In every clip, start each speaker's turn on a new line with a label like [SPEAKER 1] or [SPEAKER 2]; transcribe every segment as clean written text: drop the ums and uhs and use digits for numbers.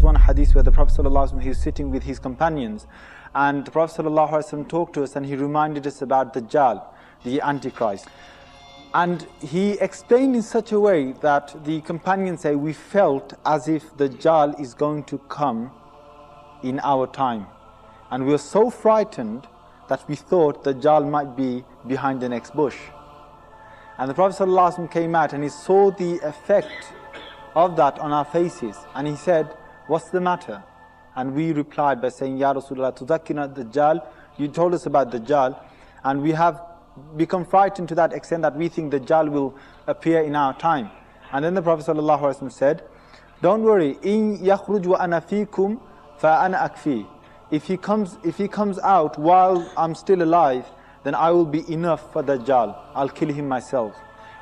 [SPEAKER 1] was one hadith where the Prophet ﷺ, he was sitting with his companions, and the Prophet ﷺ talked to us and he reminded us about Dajjal, the Antichrist. And he explained in such a way that the companions say, we felt as if Dajjal is going to come in our time. And we were so frightened that we thought Dajjal might be behind the next bush. And the Prophet ﷺ came out and he saw the effect of that on our faces. And he said, what's the matter? And we replied by saying, Ya Rasulullah, tuzakkina Dajjal, you told us about Dajjal, and we have become frightened to that extent that we think Dajjal will appear in our time. And then the Prophet ﷺ said, don't worry, in yakhruj wa ana fikum fa ana akfi. If he comes out while I'm still alive, then I will be enough for Dajjal. I'll kill him myself.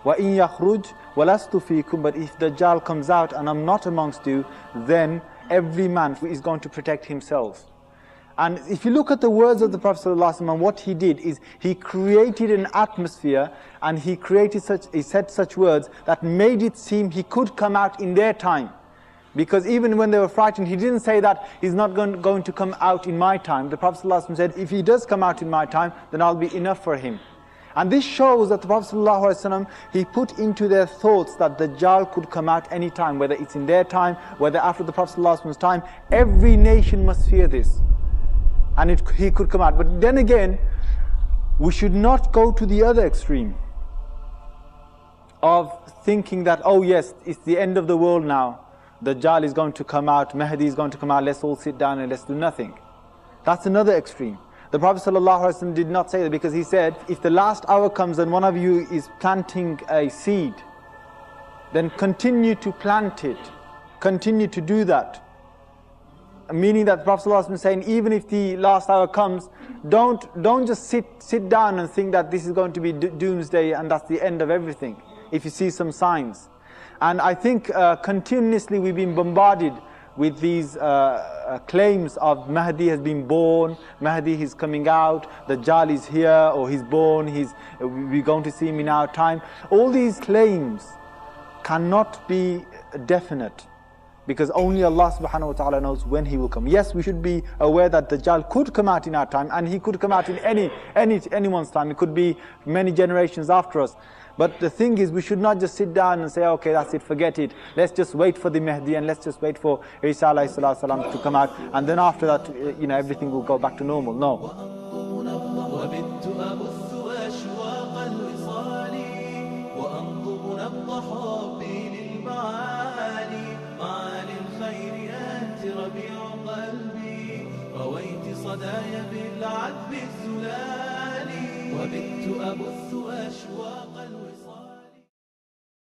[SPEAKER 1] Wa in yakhruj wa lastu fikum. But if Dajjal comes out and I'm not amongst you, then every man is going to protect himself. And if you look at the words of the Prophet ﷺ, and what he did is he created an atmosphere, and he said such words that made it seem he could come out in their time. Because even when they were frightened, he didn't say that he's not going to come out in my time. The Prophet ﷺ said, if he does come out in my time, then I'll be enough for him. And this shows that the Prophet ﷺ, he put into their thoughts that Dajjal could come out any time, whether it's in their time, whether after the Prophet ﷺ's time. Every nation must fear this. And he could come out. But then again, we should not go to the other extreme of thinking that, oh yes, it's the end of the world now. Dajjal is going to come out, Mahdi is going to come out, let's all sit down and let's do nothing. That's another extreme. The Prophet ﷺ did not say that, because he said, if the last hour comes and one of you is planting a seed, then continue to plant it. Continue to do that. Meaning that the Prophet ﷺ is saying, even if the last hour comes, don't just sit down and think that this is going to be doomsday and that's the end of everything, if you see some signs. And I think continuously we've been bombarded with these claims of Mahdi has been born, Mahdi is coming out, Dajjal is here, or he's born, we're going to see him in our time. All these claims cannot be definite, because only Allah subhanahu wa ta'ala knows when he will come. Yes, we should be aware that Dajjal could come out in our time, and he could come out in anyone's time. It could be many generations after us. But the thing is, we should not just sit down and say, okay, that's it, forget it. Let's just wait for the Mahdi, and let's just wait for Isa alayhi salatu salam to come out, and then after that, everything will go back to normal. No.
[SPEAKER 2] رويت صدايا بالعذب الزلال وبت أبث أشواق الوصال.